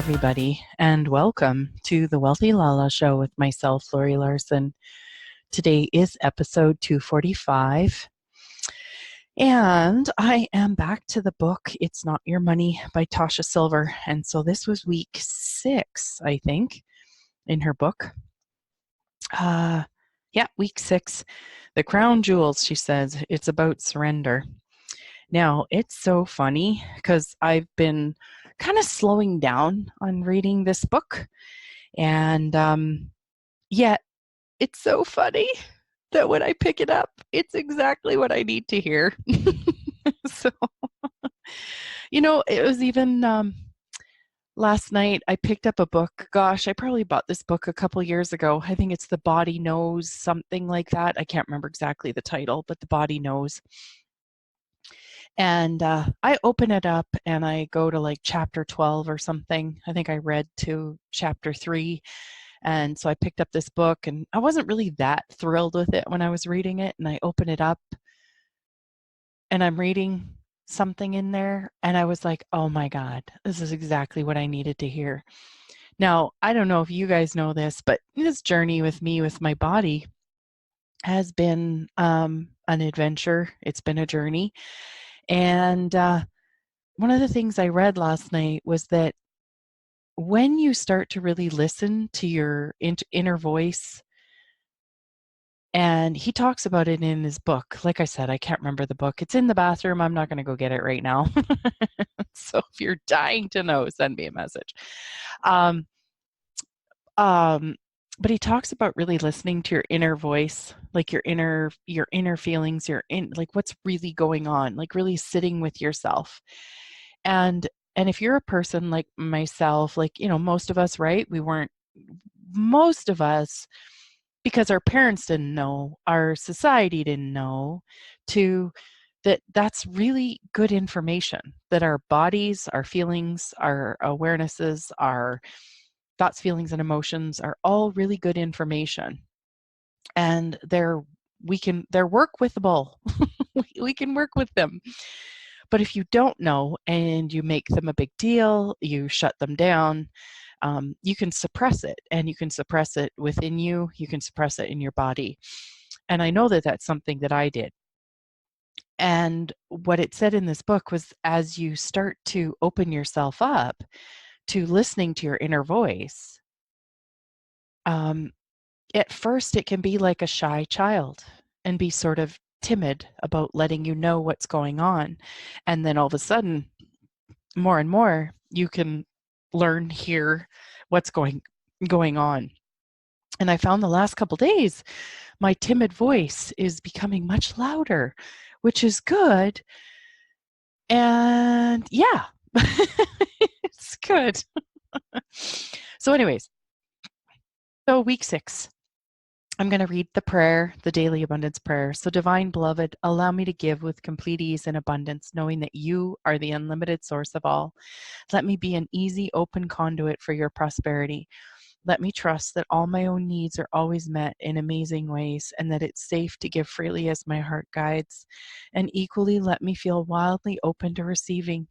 everybody, and welcome to the Wealthy Lala show with myself, Laurie Laursen. Today is episode 245, and I am back to the book It's Not Your Money by Tasha Silver. And so this was week 6, I think, in her book. Week 6. The crown jewels, she says, it's about surrender. Now, it's so funny because I've been kind of slowing down on reading this book. And yet, it's so funny that when I pick it up, it's exactly what I need to hear. So, it was even last night I picked up a book. Gosh, I probably bought this book a couple years ago. I think it's The Body Knows, something like that. I can't remember exactly the title, but The Body Knows. And I open it up and I go to like chapter 12 or something. I think I read to chapter 3. And so I picked up this book and I wasn't really that thrilled with it when I was reading it. And I open it up and I'm reading something in there. And I was like, oh my God, this is exactly what I needed to hear. Now, I don't know if you guys know this, but this journey with me, with my body, has been an adventure. It's been a journey. And one of the things I read last night was that when you start to really listen to your inner voice, and he talks about it in his book. Like I said, I can't remember the book. It's in the bathroom. I'm not going to go get it right now. So if you're dying to know, send me a message. But he talks about really listening to your inner voice, like your inner feelings, like what's really going on, like really sitting with yourself. And if you're a person like myself, like, most of us, right? Most of us, because our parents didn't know, our society didn't know, that's really good information, that our bodies, our feelings, our awarenesses, our thoughts, feelings, and emotions are all really good information. And they're work withable. we can work with them. But if you don't know and you make them a big deal, you shut them down, you can suppress it, and you can suppress it within you. You can suppress it in your body. And I know that that's something that I did. And what it said in this book was, as you start to open yourself up to listening to your inner voice, at first it can be like a shy child and be sort of timid about letting you know what's going on. And then all of a sudden, more and more, you can hear what's going on. And I found the last couple days, my timid voice is becoming much louder, which is good. And yeah, it's good. So anyways, week 6. I'm going to read the prayer, the daily abundance prayer. So, divine beloved, allow me to give with complete ease and abundance, knowing that you are the unlimited source of all. Let me be an easy, open conduit for your prosperity. Let me trust that all my own needs are always met in amazing ways, and that it's safe to give freely as my heart guides. And equally, let me feel wildly open to receiving.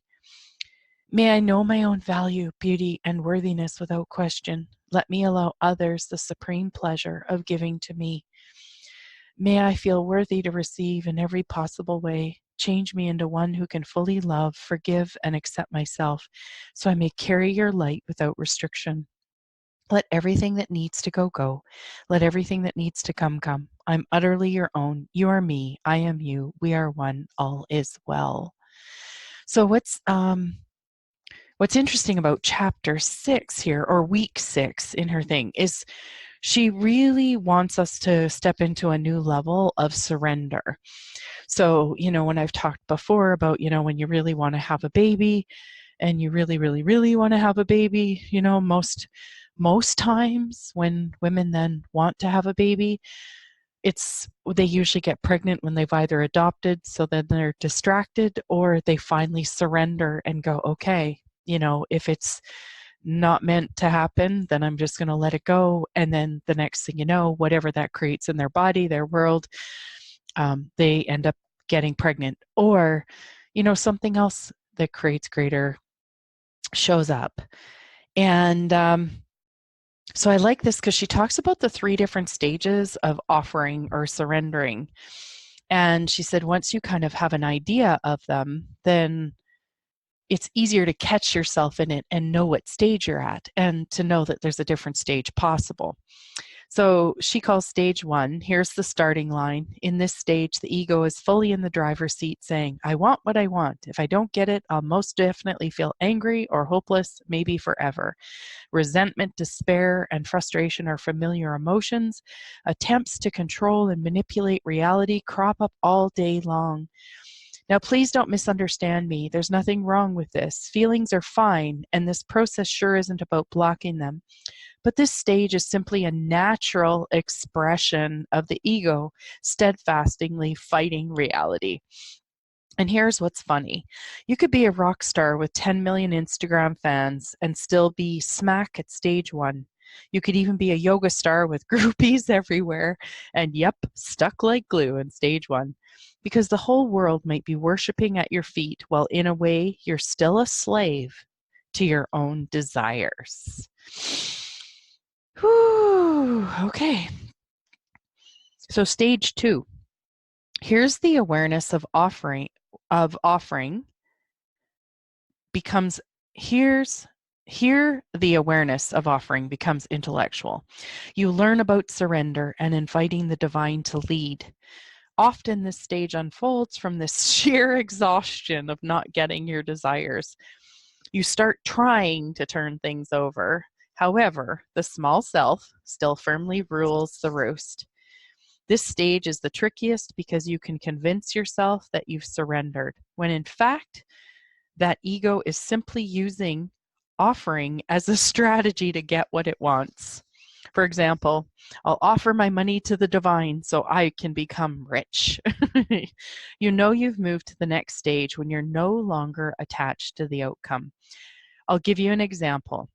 May I know my own value, beauty, and worthiness without question. Let me allow others the supreme pleasure of giving to me. May I feel worthy to receive in every possible way. Change me into one who can fully love, forgive, and accept myself, so I may carry your light without restriction. Let everything that needs to go, go. Let everything that needs to come, come. I'm utterly your own. You are me. I am you. We are one. All is well. So what's interesting about chapter 6 here, or week 6 in her thing, is she really wants us to step into a new level of surrender. So, when I've talked before about, when you really want to have a baby, and you really, really, really want to have a baby, most times when women then want to have a baby, they usually get pregnant when they've either adopted, so then they're distracted, or they finally surrender and go, okay, if it's not meant to happen, then I'm just going to let it go. And then the next thing you know, whatever that creates in their body, their world, they end up getting pregnant, or something else that creates greater shows up. And so I like this because she talks about the 3 different stages of offering or surrendering. And she said once you kind of have an idea of them, then it's easier to catch yourself in it and know what stage you're at and to know that there's a different stage possible. So she calls stage 1, here's the starting line. In this stage, the ego is fully in the driver's seat saying, I want what I want. If I don't get it, I'll most definitely feel angry or hopeless, maybe forever. Resentment, despair, and frustration are familiar emotions. Attempts to control and manipulate reality crop up all day long. Now, please don't misunderstand me. There's nothing wrong with this. Feelings are fine, and this process sure isn't about blocking them. But this stage is simply a natural expression of the ego steadfastly fighting reality. And here's what's funny. You could be a rock star with 10 million Instagram fans and still be smack at stage 1. You could even be a yoga star with groupies everywhere and, yep, stuck like glue in stage 1. Because the whole world might be worshiping at your feet while in a way you're still a slave to your own desires. Whew, okay. So stage 2. Here's the awareness of offering becomes here the awareness of offering becomes intellectual. You learn about surrender and inviting the divine to lead. Often this stage unfolds from this sheer exhaustion of not getting your desires. You start trying to turn things over. However, the small self still firmly rules the roost. This stage is the trickiest because you can convince yourself that you've surrendered, when in fact, that ego is simply using offering as a strategy to get what it wants. For example, I'll offer my money to the divine so I can become rich. You know you've moved to the next stage when you're no longer attached to the outcome. I'll give you an example.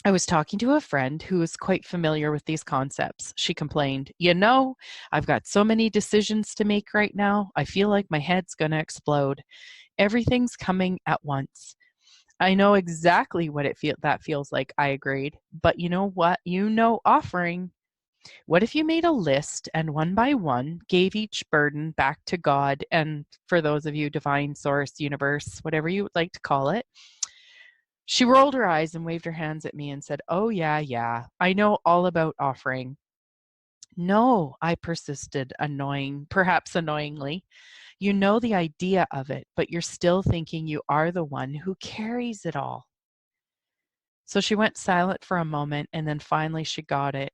I was talking to a friend who is quite familiar with these concepts. She complained, I've got so many decisions to make right now. I feel like my head's going to explode. Everything's coming at once. I know exactly what that feels like, I agreed. But you know what? Offering. What if you made a list and one by one gave each burden back to God and, for those of you, divine source, universe, whatever you would like to call it? She rolled her eyes and waved her hands at me and said, oh, yeah, I know all about offering. No, I persisted, perhaps annoyingly. You know the idea of it, but you're still thinking you are the one who carries it all. So she went silent for a moment, and then finally she got it.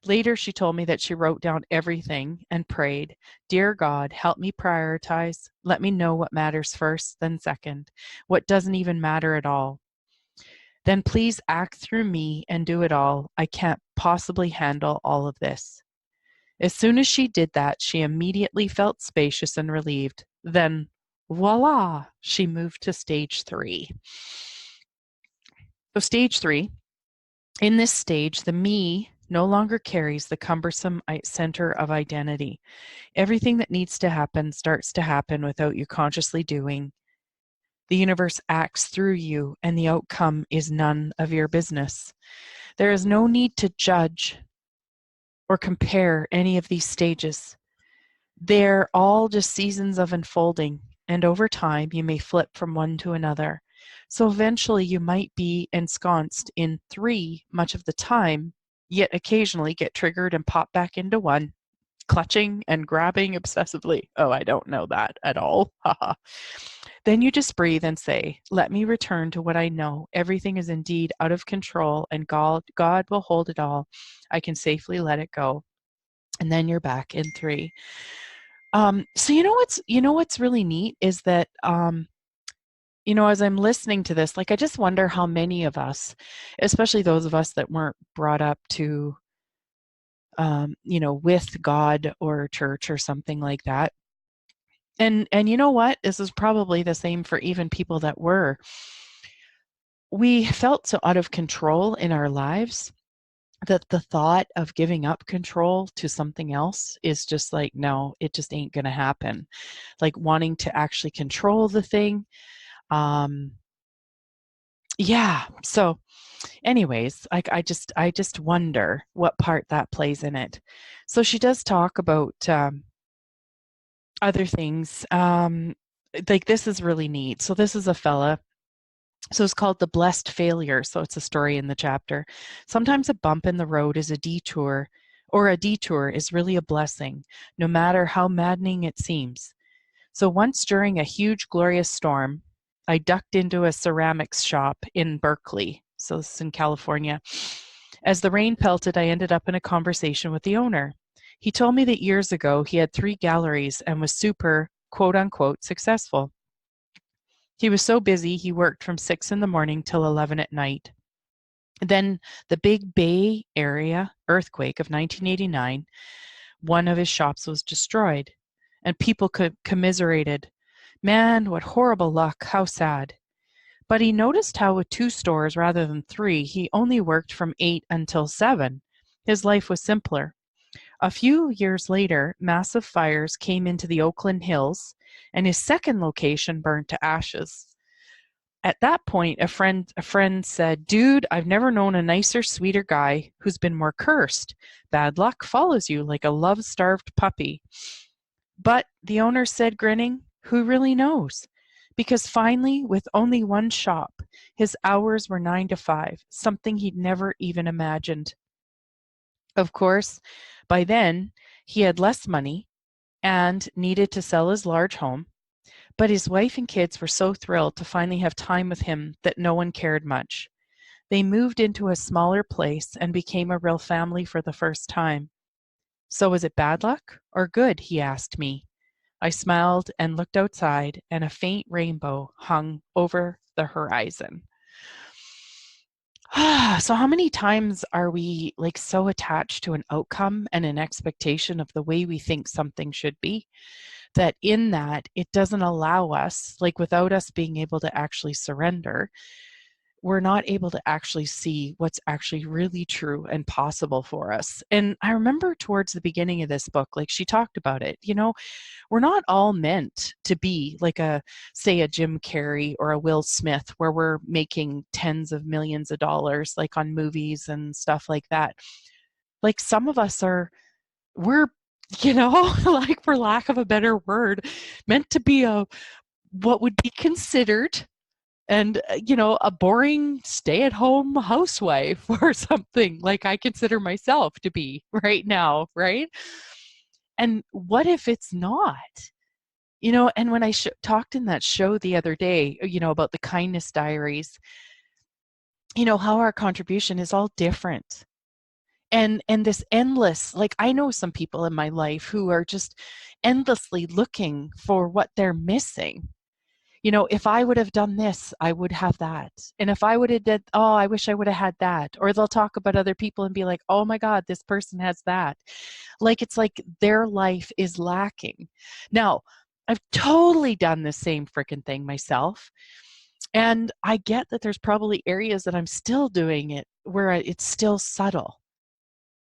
Later, she told me that she wrote down everything and prayed, Dear God, help me prioritize. Let me know what matters first, then second, what doesn't even matter at all. Then please act through me and do it all. I can't possibly handle all of this. As soon as she did that, she immediately felt spacious and relieved. Then, voila, she moved to stage 3. So stage 3, in this stage, the me no longer carries the cumbersome center of identity. Everything that needs to happen starts to happen without you consciously doing. The universe acts through you, and the outcome is none of your business. There is no need to judge or compare any of these stages. They're all just seasons of unfolding, and over time you may flip from one to another. So eventually you might be ensconced in 3 much of the time, yet occasionally get triggered and pop back into 1, clutching and grabbing obsessively. Oh, I don't know that at all. Then you just breathe and say, let me return to what I know. Everything is indeed out of control, and God will hold it all. I can safely let it go. And then you're back in 3. So what's really neat is that as I'm listening to this, I just wonder how many of us, especially those of us that weren't brought up to with God or church or something like that. And you know what? This is probably the same for even people that were. We felt so out of control in our lives that the thought of giving up control to something else is just no, it just ain't going to happen. Wanting to actually control the thing, yeah. So anyways, I just wonder what part that plays in it. So she does talk about other things. Like this is really neat. So this is a fella. So it's called The Blessed Failure. So it's a story in the chapter. Sometimes a bump in the road is a detour, or a detour is really a blessing, no matter how maddening it seems. So once during a huge, glorious storm, I ducked into a ceramics shop in Berkeley. So this is in California. As the rain pelted, I ended up in a conversation with the owner. He told me that years ago he had 3 galleries and was super, quote unquote, successful. He was so busy he worked from 6 in the morning till 11 at night. Then the Big Bay Area earthquake of 1989, one of his shops was destroyed, and people commiserated. Man, what horrible luck, how sad. But he noticed how with 2 stores rather than 3, he only worked from 8 until 7. His life was simpler. A few years later, massive fires came into the Oakland Hills, and his second location burned to ashes. At that point, a friend said, "Dude, I've never known a nicer, sweeter guy who's been more cursed. Bad luck follows you like a love-starved puppy." But the owner said, grinning, "Who really knows?" Because finally, with only one shop, his hours were 9 to 5, something he'd never even imagined. Of course, by then, he had less money and needed to sell his large home, but his wife and kids were so thrilled to finally have time with him that no one cared much. They moved into a smaller place and became a real family for the first time. "So was it bad luck or good?" he asked me. I smiled and looked outside, and a faint rainbow hung over the horizon. So how many times are we like so attached to an outcome and an expectation of the way we think something should be, that in that it doesn't allow us, like without us being able to actually surrender, we're not able to actually see what's actually really true and possible for us. And I remember towards the beginning of this book, like she talked about it, we're not all meant to be like say a Jim Carrey or a Will Smith, where we're making tens of millions of dollars, like on movies and stuff like that. Like some of us we're, like for lack of a better word, meant to be what would be considered and a boring stay-at-home housewife or something like I consider myself to be right now, right? And what if it's not? And when I talked in that show the other day, about the kindness diaries, how our contribution is all different. And this endless, like I know some people in my life who are just endlessly looking for what they're missing. If I would have done this, I would have that. And if I would have did, oh, I wish I would have had that. Or they'll talk about other people and be like, "Oh my God, this person has that." Like it's like their life is lacking. Now, I've totally done the same freaking thing myself. And I get that there's probably areas that I'm still doing it where it's still subtle,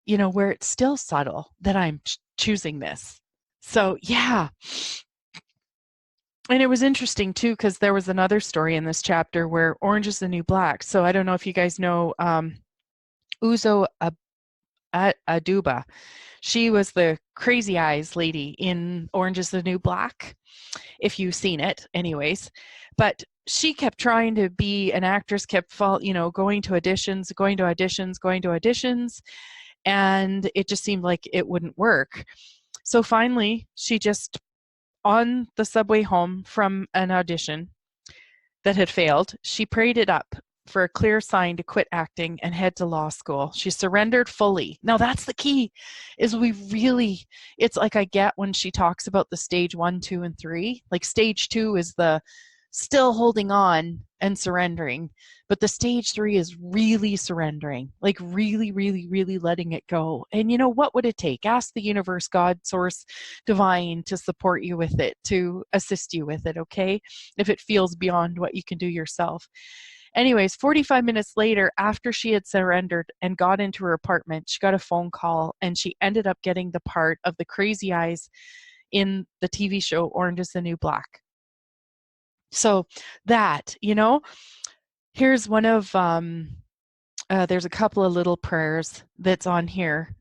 where it's still subtle that I'm choosing this. So, yeah. And it was interesting too, because there was another story in this chapter where orange is the new black. So I don't know if you guys know Uzo Aduba. She was the crazy eyes lady in Orange is the New Black, if you've seen it, anyways. But she kept trying to be an actress, kept going to auditions, going to auditions, going to auditions, and it just seemed like it wouldn't work. So finally, she just, on the subway home from an audition that had failed, she prayed it up for a clear sign to quit acting and head to law school. She surrendered fully. Now that's the key, is it's like I get when she talks about the stage 1, 2, and 3. Like stage 2 is the still holding on and surrendering, but the stage 3 is really surrendering, like really, really, really letting it go. And what would it take? Ask the universe, God, source, divine to support you with it, to assist you with it, okay? If it feels beyond what you can do yourself. Anyways, 45 minutes later, after she had surrendered and got into her apartment, she got a phone call and she ended up getting the part of the crazy eyes in the TV show Orange is the New Black. So that, Here's one of, there's a couple of little prayers that's on here.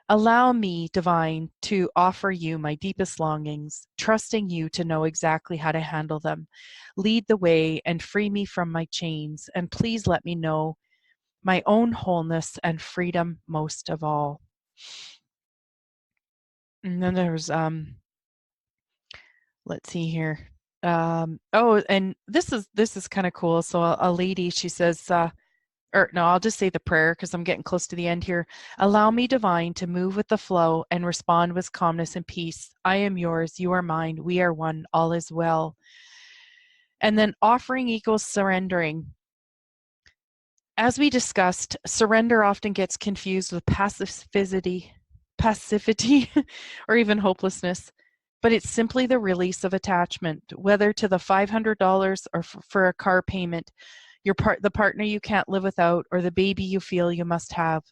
Allow me, divine, to offer you my deepest longings, trusting you to know exactly how to handle them. Lead the way and free me from my chains, and please let me know my own wholeness and freedom most of all. And then there's, let's see here. Oh, and this is kind of cool. So a lady, she says, or no, I'll just say the prayer because I'm getting close to the end here. Allow me, divine, to move with the flow and respond with calmness and peace. I am yours, you are mine, we are one, all is well. And then offering equals surrendering. As we discussed, surrender often gets confused with passivity, or even hopelessness. But it's simply the release of attachment, whether to the $500 or for a car payment, the partner you can't live without, or the baby you feel you must have.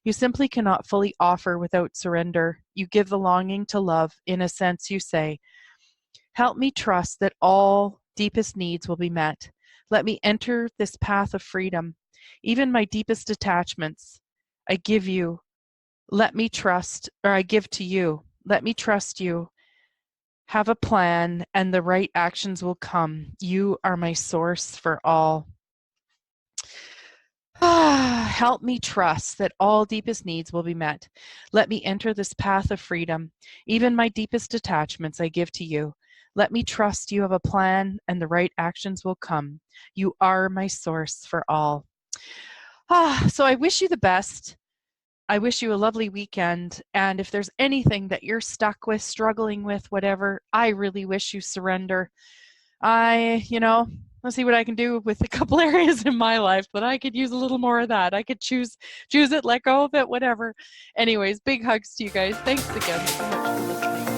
You simply cannot fully offer without surrender. You give the longing to love. In a sense, you say, help me trust that all deepest needs will be met. Let me enter this path of freedom. Even my deepest attachments, I give you. Let me trust, or I give to you. Let me trust you. Have a plan, and the right actions will come. You are my source for all. Help me trust that all deepest needs will be met. Let me enter this path of freedom. Even my deepest attachments I give to you. Let me trust you have a plan, and the right actions will come. You are my source for all. So I wish you the best. I wish you a lovely weekend. And if there's anything that you're stuck with, struggling with, whatever, I really wish you surrender. Let's see what I can do with a couple areas in my life, but I could use a little more of that. I could choose it, let go of it, whatever. Anyways, big hugs to you guys. Thanks again so much for listening.